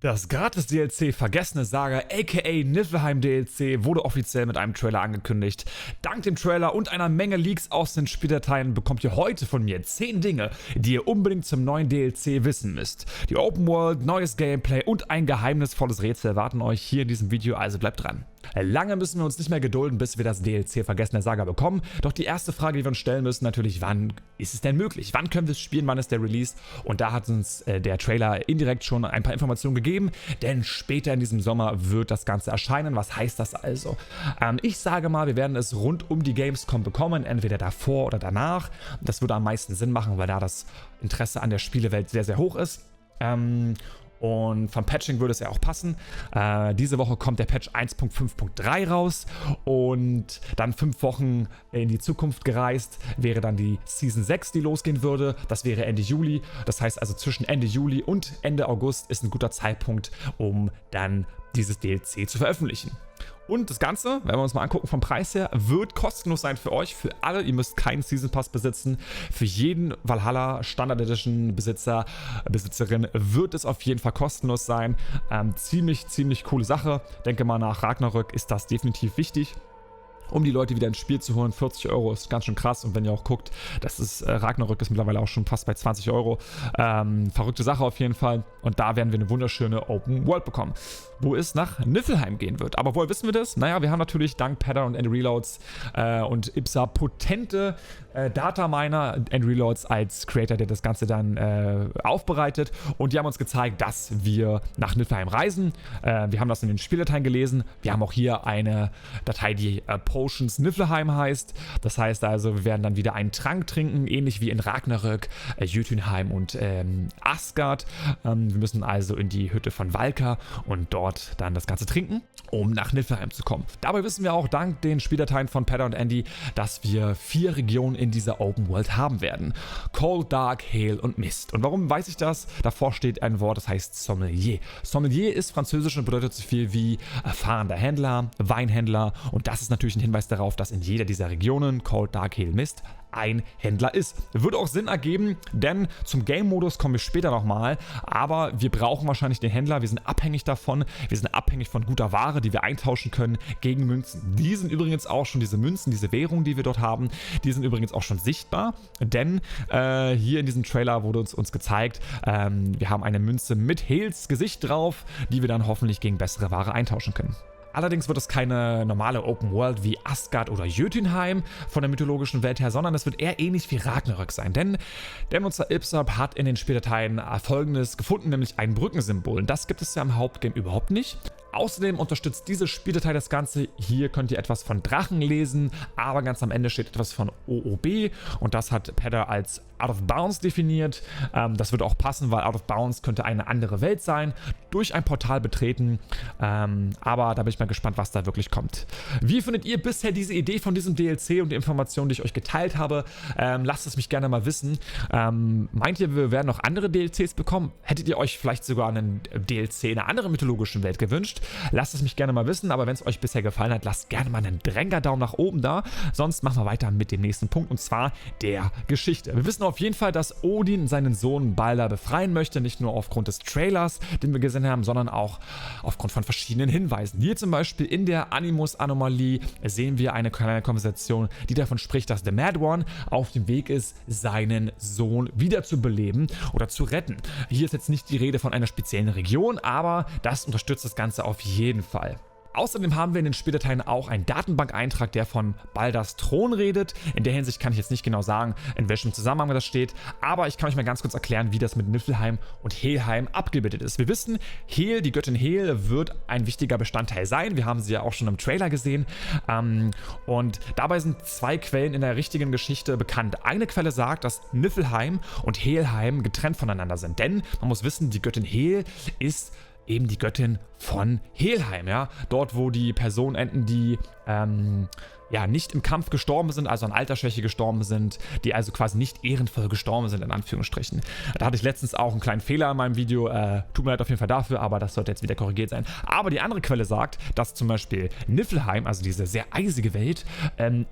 Das Gratis-DLC Vergessene Saga aka Niflheim DLC wurde offiziell mit einem Trailer angekündigt. Dank dem Trailer und einer Menge Leaks aus den Spieldateien bekommt ihr heute von mir 10 Dinge, die ihr unbedingt zum neuen DLC wissen müsst. Die Open World, neues Gameplay und ein geheimnisvolles Rätsel erwarten euch hier in diesem Video, also bleibt dran. Lange müssen wir uns nicht mehr gedulden, bis wir das DLC Vergessene Saga bekommen. Doch die erste Frage, die wir uns stellen müssen, natürlich, wann ist es denn möglich? Wann können wir es spielen? Wann ist der Release? Und da hat uns der Trailer indirekt schon ein paar Informationen gegeben, denn später in diesem Sommer wird das Ganze erscheinen. Was heißt das also? Ich sage mal, wir werden es rund um die Gamescom bekommen, entweder davor oder danach. Das würde am meisten Sinn machen, weil da das Interesse an der Spielewelt sehr, sehr hoch ist. Und vom Patching würde es ja auch passen. Diese Woche kommt der Patch 1.5.3 raus und dann 5 Wochen in die Zukunft gereist wäre dann die Season 6, die losgehen würde. Das wäre Ende Juli. Das heißt also zwischen Ende Juli und Ende August ist ein guter Zeitpunkt, um dann dieses DLC zu veröffentlichen. Und das Ganze, wenn wir uns mal angucken vom Preis her, wird kostenlos sein für euch, für alle. Ihr müsst keinen Season Pass besitzen. Für jeden Valhalla Standard Edition Besitzer, Besitzerin wird es auf jeden Fall kostenlos sein. Ziemlich coole Sache. Denke mal, nach Ragnarök ist das definitiv wichtig, um die Leute wieder ins Spiel zu holen. 40 € ist ganz schön krass. Und wenn ihr auch guckt, das ist Ragnarök ist mittlerweile auch schon fast bei 20 €. Verrückte Sache auf jeden Fall. Und da werden wir eine wunderschöne Open World bekommen, wo es nach Niflheim gehen wird. Aber woher wissen wir das? Naja, wir haben natürlich dank Padder und AnyReloads und Ipsa potente Dataminer, AnyReloads als Creator, der das Ganze dann aufbereitet. Und die haben uns gezeigt, dass wir nach Niflheim reisen. Wir haben das in den Spieldateien gelesen. Wir haben auch hier eine Datei, die Potions Niflheim heißt. Das heißt also, wir werden dann wieder einen Trank trinken, ähnlich wie in Ragnarök, Jötunheim und Asgard. Wir müssen also in die Hütte von Valka und dort dann das Ganze trinken, um nach Niflheim zu kommen. Dabei wissen wir auch dank den Spieldateien von Padder und Andy, dass wir 4 Regionen in dieser Open World haben werden. Cold, Dark, Hail und Mist. Und warum weiß ich das? Davor steht ein Wort, das heißt Sommelier. Sommelier ist französisch und bedeutet so viel wie erfahrener Händler, Weinhändler, und das ist natürlich ein Hinweis darauf, dass in jeder dieser Regionen, Cold, Dark, Hail, Mist, ein Händler ist. Würde auch Sinn ergeben, denn zum Game-Modus kommen wir später nochmal, aber wir brauchen wahrscheinlich den Händler, wir sind abhängig davon, wir sind abhängig von guter Ware, die wir eintauschen können gegen Münzen. Die sind übrigens auch schon, diese Münzen, diese Währung, die wir dort haben, die sind übrigens auch schon sichtbar, denn hier in diesem Trailer wurde uns gezeigt, wir haben eine Münze mit Hales Gesicht drauf, die wir dann hoffentlich gegen bessere Ware eintauschen können. Allerdings wird es keine normale Open World wie Asgard oder Jötunheim von der mythologischen Welt her, sondern es wird eher ähnlich wie Ragnarök sein, denn der Nutzer Ipsab hat in den Spieldateien Folgendes gefunden, nämlich ein Brückensymbol. Und das gibt es ja im Hauptgame überhaupt nicht. Außerdem unterstützt diese Spieldatei das Ganze. Hier könnt ihr etwas von Drachen lesen, aber ganz am Ende steht etwas von OOB und das hat Padder als Out of Bounds definiert. Das würde auch passen, weil Out of Bounds könnte eine andere Welt sein, durch ein Portal betreten, aber da bin ich mal gespannt, was da wirklich kommt. Wie findet ihr bisher diese Idee von diesem DLC und die Informationen, die ich euch geteilt habe? Lasst es mich gerne mal wissen. Meint ihr, wir werden noch andere DLCs bekommen? Hättet ihr euch vielleicht sogar einen DLC in einer anderen mythologischen Welt gewünscht? Lasst es mich gerne mal wissen, aber wenn es euch bisher gefallen hat, lasst gerne mal einen Daumen nach oben da. Sonst machen wir weiter mit dem nächsten Punkt, und zwar der Geschichte. Wir wissen auf jeden Fall, dass Odin seinen Sohn Balder befreien möchte, nicht nur aufgrund des Trailers, den wir gesehen haben, sondern auch aufgrund von verschiedenen Hinweisen. Hier zum Beispiel in der Animus-Anomalie sehen wir eine kleine Konversation, die davon spricht, dass der Mad One auf dem Weg ist, seinen Sohn wiederzubeleben oder zu retten. Hier ist jetzt nicht die Rede von einer speziellen Region, aber das unterstützt das Ganze auf jeden Fall. Außerdem haben wir in den Spieldateien auch einen Datenbankeintrag, der von Balders Thron redet. In der Hinsicht kann ich jetzt nicht genau sagen, in welchem Zusammenhang das steht, aber ich kann euch mal ganz kurz erklären, wie das mit Niflheim und Helheim abgebildet ist. Wir wissen, Hel, die Göttin Hel, wird ein wichtiger Bestandteil sein. Wir haben sie ja auch schon im Trailer gesehen. Und dabei sind 2 Quellen in der richtigen Geschichte bekannt. Eine Quelle sagt, dass Niflheim und Helheim getrennt voneinander sind, denn man muss wissen, die Göttin Hel ist eben die Göttin von Helheim, ja. Dort, wo die Personen enden, die ja, nicht im Kampf gestorben sind, also an Altersschwäche gestorben sind, die also quasi nicht ehrenvoll gestorben sind, in Anführungsstrichen. Da hatte ich letztens auch einen kleinen Fehler in meinem Video, tut mir leid auf jeden Fall dafür, aber das sollte jetzt wieder korrigiert sein. Aber die andere Quelle sagt, dass zum Beispiel Niflheim, also diese sehr eisige Welt,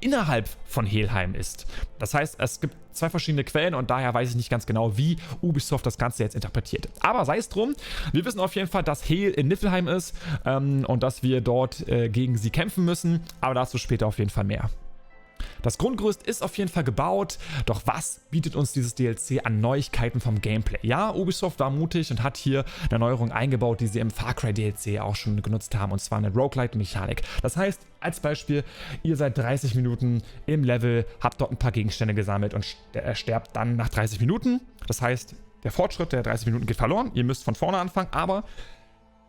innerhalb von Helheim ist. Das heißt, es gibt zwei verschiedene Quellen und daher weiß ich nicht ganz genau, wie Ubisoft das Ganze jetzt interpretiert. Aber sei es drum, wir wissen auf jeden Fall, dass Hel in Niflheim ist und dass wir dort gegen sie kämpfen müssen, aber dazu später auf jeden Fall mehr. Das Grundgerüst ist auf jeden Fall gebaut, doch was bietet uns dieses DLC an Neuigkeiten vom Gameplay? Ja, Ubisoft war mutig und hat hier eine Neuerung eingebaut, die sie im Far Cry DLC auch schon genutzt haben, und zwar eine Roguelite-Mechanik. Das heißt, als Beispiel, ihr seid 30 Minuten im Level, habt dort ein paar Gegenstände gesammelt und sterbt dann nach 30 Minuten. Das heißt, der Fortschritt der 30 Minuten geht verloren, ihr müsst von vorne anfangen, aber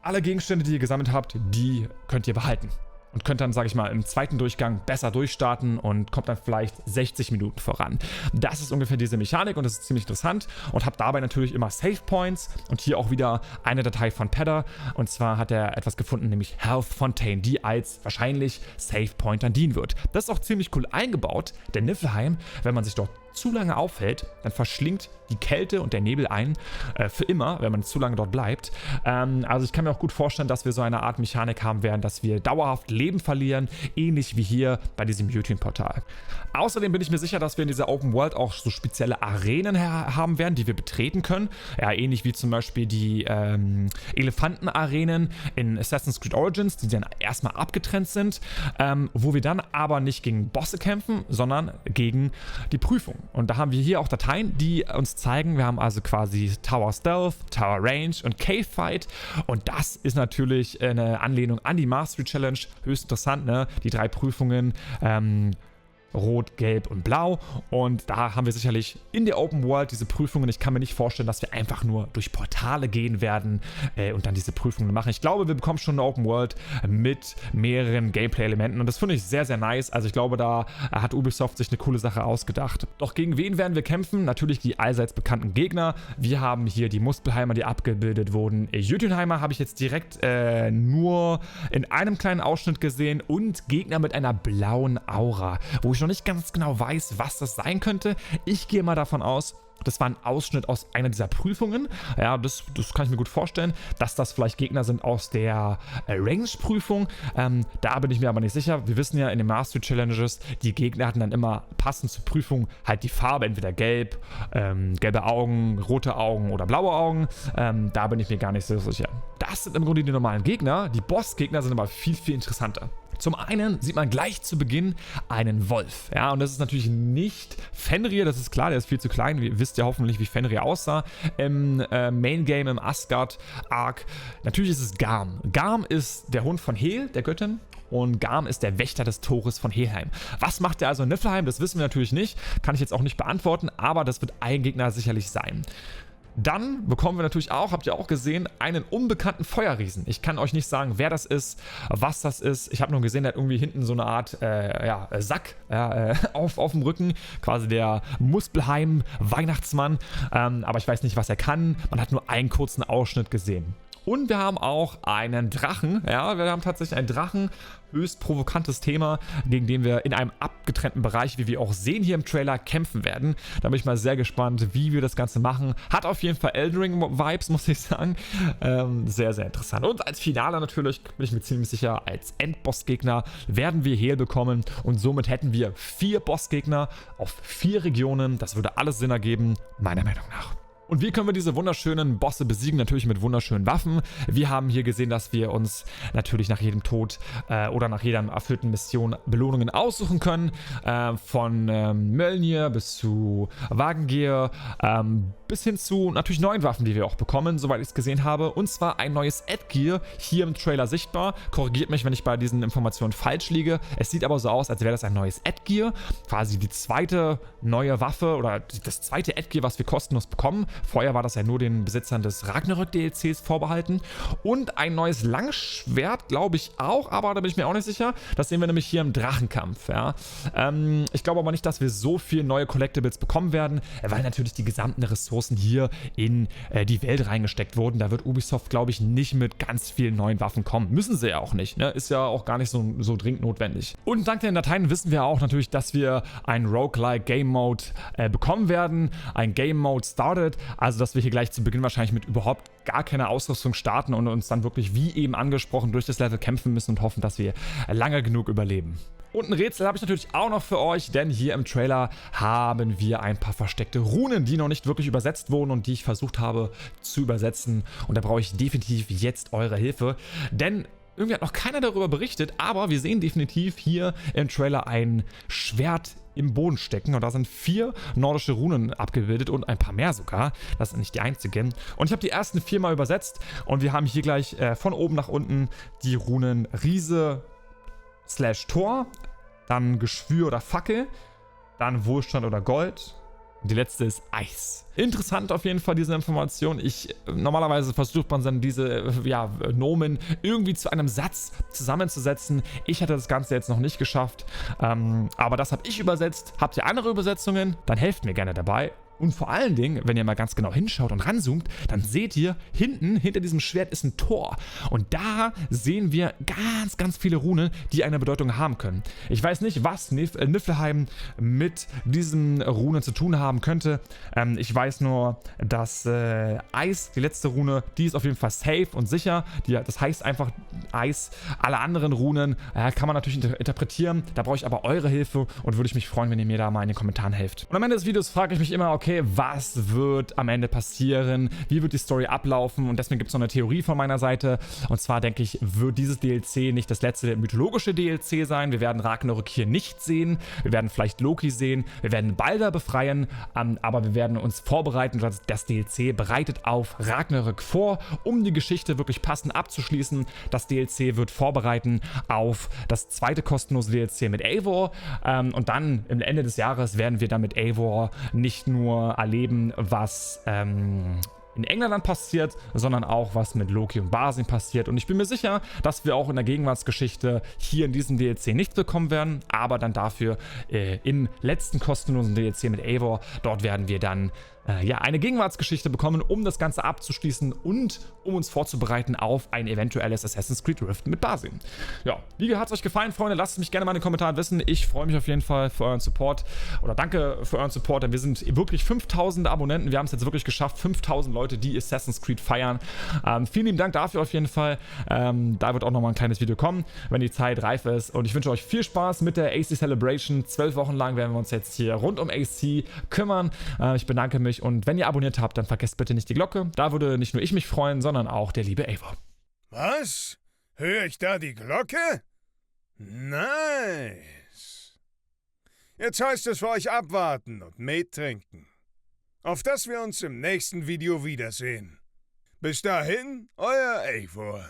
alle Gegenstände, die ihr gesammelt habt, die könnt ihr behalten. Und könnt dann, sage ich mal, im zweiten Durchgang besser durchstarten und kommt dann vielleicht 60 Minuten voran. Das ist ungefähr diese Mechanik und das ist ziemlich interessant und habt dabei natürlich immer Save Points und hier auch wieder eine Datei von Pedder, und zwar hat er etwas gefunden, nämlich Health Fontaine, die als wahrscheinlich Save Point dann dienen wird. Das ist auch ziemlich cool eingebaut, denn Niflheim, wenn man sich dort zu lange aufhält, dann verschlingt die Kälte und der Nebel ein, für immer, wenn man zu lange dort bleibt. Also ich kann mir auch gut vorstellen, dass wir so eine Art Mechanik haben werden, dass wir dauerhaft Leben verlieren, ähnlich wie hier bei diesem Mutin-Portal. Außerdem bin ich mir sicher, dass wir in dieser Open World auch so spezielle Arenen haben werden, die wir betreten können. Ja, ähnlich wie zum Beispiel die Elefanten-Arenen in Assassin's Creed Origins, die dann erstmal abgetrennt sind, wo wir dann aber nicht gegen Bosse kämpfen, sondern gegen die Prüfung. Und da haben wir hier auch Dateien, die uns zeigen, wir haben also quasi Tower Stealth, Tower Range und Cave Fight. Und das ist natürlich eine Anlehnung an die Mastery Challenge. Höchst interessant, ne? Die 3 Prüfungen, Rot, Gelb und Blau. Und da haben wir sicherlich in der Open World diese Prüfungen. Ich kann mir nicht vorstellen, dass wir einfach nur durch Portale gehen werden und dann diese Prüfungen machen. Ich glaube, wir bekommen schon eine Open World mit mehreren Gameplay-Elementen und das finde ich sehr, sehr nice. Also ich glaube, da hat Ubisoft sich eine coole Sache ausgedacht. Doch gegen wen werden wir kämpfen? Natürlich die allseits bekannten Gegner. Wir haben hier die Muspelheimer, die abgebildet wurden. Jötunheimer habe ich jetzt direkt nur in einem kleinen Ausschnitt gesehen und Gegner mit einer blauen Aura, wo ich noch nicht ganz genau weiß, was das sein könnte. Ich gehe mal davon aus, das war ein Ausschnitt aus einer dieser Prüfungen. Ja, das kann ich mir gut vorstellen, dass das vielleicht Gegner sind aus der Range-Prüfung. Da bin ich mir aber nicht sicher. Wir wissen ja, in den Mastery Challenges, die Gegner hatten dann immer passend zur Prüfung halt die Farbe, entweder gelb, gelbe Augen, rote Augen oder blaue Augen. Da bin ich mir gar nicht so sicher. Das sind im Grunde die normalen Gegner. Die Boss-Gegner sind aber viel, viel interessanter. Zum einen sieht man gleich zu Beginn einen Wolf. Ja, und das ist natürlich nicht Fenrir, das ist klar, der ist viel zu klein. Ihr wisst ja hoffentlich, wie Fenrir aussah im Main Game, im Asgard Arc. Natürlich ist es Garm. Garm ist der Hund von Hel, der Göttin. Und Garm ist der Wächter des Tores von Helheim. Was macht er also in Niflheim? Das wissen wir natürlich nicht. Kann ich jetzt auch nicht beantworten, aber das wird ein Gegner sicherlich sein. Dann bekommen wir natürlich auch, habt ihr auch gesehen, einen unbekannten Feuerriesen. Ich kann euch nicht sagen, wer das ist, was das ist. Ich habe nur gesehen, der hat irgendwie hinten so eine Art Sack auf dem Rücken. Quasi der Muspelheim-Weihnachtsmann. Aber ich weiß nicht, was er kann. Man hat nur einen kurzen Ausschnitt gesehen. Und wir haben auch einen Drachen. Ja, wir haben tatsächlich einen Drachen. Höchst provokantes Thema, gegen den wir in einem abgetrennten Bereich, wie wir auch sehen hier im Trailer, kämpfen werden. Da bin ich mal sehr gespannt, wie wir das Ganze machen. Hat auf jeden Fall Elden Ring-Vibes, muss ich sagen. Sehr, sehr interessant. Und als Finale natürlich, bin ich mir ziemlich sicher, als Endbossgegner werden wir Hel bekommen. Und somit hätten wir 4 Bossgegner auf 4 Regionen. Das würde alles Sinn ergeben, meiner Meinung nach. Und wie können wir diese wunderschönen Bosse besiegen? Natürlich mit wunderschönen Waffen. Wir haben hier gesehen, dass wir uns natürlich nach jedem Tod oder nach jeder erfüllten Mission Belohnungen aussuchen können. Von Mjölnir bis zu Wagengear, bis hin zu natürlich neuen Waffen, die wir auch bekommen, soweit ich es gesehen habe. Und zwar ein neues Edgear hier im Trailer sichtbar. Korrigiert mich, wenn ich bei diesen Informationen falsch liege. Es sieht aber so aus, als wäre das ein neues Edgear. Quasi die zweite neue Waffe oder das zweite Edgear, was wir kostenlos bekommen. Vorher war das ja nur den Besitzern des Ragnarök-DLCs vorbehalten. Und ein neues Langschwert, glaube ich auch, aber da bin ich mir auch nicht sicher. Das sehen wir nämlich hier im Drachenkampf. Ja. Ich glaube aber nicht, dass wir so viele neue Collectibles bekommen werden, weil natürlich die gesamten Ressourcen Ressourcen hier in die Welt reingesteckt wurden. Da wird Ubisoft, glaube ich, nicht mit ganz vielen neuen Waffen kommen. Müssen sie ja auch nicht, ne? Ist ja auch gar nicht so dringend notwendig. Und dank den Dateien wissen wir auch natürlich, dass wir einen Roguelike Game Mode bekommen werden. Ein Game Mode started, also dass wir hier gleich zu Beginn wahrscheinlich mit überhaupt gar keiner Ausrüstung starten und uns dann wirklich, wie eben angesprochen, durch das Level kämpfen müssen und hoffen, dass wir lange genug überleben. Und ein Rätsel habe ich natürlich auch noch für euch, denn hier im Trailer haben wir ein paar versteckte Runen, die noch nicht wirklich übersetzt wurden und die ich versucht habe zu übersetzen. Und da brauche ich definitiv jetzt eure Hilfe, denn irgendwie hat noch keiner darüber berichtet, aber wir sehen definitiv hier im Trailer ein Schwert im Boden stecken und da sind 4 nordische Runen abgebildet und ein paar mehr sogar. Das sind nicht die einzigen. Und ich habe die ersten 4 mal übersetzt und wir haben hier gleich von oben nach unten die Runen Riese / Tor, dann Geschwür oder Fackel, dann Wohlstand oder Gold. Und die letzte ist Eis. Interessant auf jeden Fall diese Information. Normalerweise versucht man dann diese Nomen irgendwie zu einem Satz zusammenzusetzen. Ich hatte das Ganze jetzt noch nicht geschafft, aber das habe ich übersetzt. Habt ihr andere Übersetzungen? Dann helft mir gerne dabei. Und vor allen Dingen, wenn ihr mal ganz genau hinschaut und ranzoomt, dann seht ihr, hinter diesem Schwert ist ein Tor. Und da sehen wir ganz, ganz viele Runen, die eine Bedeutung haben können. Ich weiß nicht, was Niflheim mit diesen Runen zu tun haben könnte. Ich weiß nur, dass Eis, die letzte Rune, die ist auf jeden Fall safe und sicher. Das heißt einfach Eis. Alle anderen Runen kann man natürlich interpretieren. Da brauche ich aber eure Hilfe und würde ich mich freuen, wenn ihr mir da mal in den Kommentaren helft. Und am Ende des Videos frage ich mich immer, okay, was wird am Ende passieren? Wie wird die Story ablaufen? Und deswegen gibt es noch eine Theorie von meiner Seite. Und zwar denke ich, wird dieses DLC nicht das letzte mythologische DLC sein. Wir werden Ragnarök hier nicht sehen. Wir werden vielleicht Loki sehen. Wir werden Balder befreien. Aber wir werden uns vorbereiten. Das DLC bereitet auf Ragnarök vor, um die Geschichte wirklich passend abzuschließen. Das DLC wird vorbereiten auf das zweite kostenlose DLC mit Eivor. Und dann im Ende des Jahres werden wir dann mit Eivor nicht nur erleben, was in England dann passiert, sondern auch was mit Loki und Basin passiert. Und ich bin mir sicher, dass wir auch in der Gegenwartsgeschichte hier in diesem DLC nichts bekommen werden, aber dann dafür im letzten kostenlosen DLC mit Eivor, dort werden wir dann eine Gegenwartsgeschichte bekommen, um das Ganze abzuschließen und um uns vorzubereiten auf ein eventuelles Assassin's Creed Rift mit Basin. Ja, wie hat es euch gefallen, Freunde? Lasst es mich gerne mal in den Kommentaren wissen. Ich freue mich auf jeden Fall für euren Support oder danke für euren Support, denn wir sind wirklich 5000 Abonnenten. Wir haben es jetzt wirklich geschafft, 5000 Leute, die Assassin's Creed feiern. Vielen lieben Dank dafür auf jeden Fall. Da wird auch nochmal ein kleines Video kommen, wenn die Zeit reif ist. Und ich wünsche euch viel Spaß mit der AC Celebration. 12 Wochen lang werden wir uns jetzt hier rund um AC kümmern. Ich bedanke mich. Und wenn ihr abonniert habt, dann vergesst bitte nicht die Glocke. Da würde nicht nur ich mich freuen, sondern auch der liebe Eivor. Was? Höre ich da die Glocke? Nice. Jetzt heißt es für euch abwarten und Met trinken. Auf dass wir uns im nächsten Video wiedersehen. Bis dahin, euer Eivor.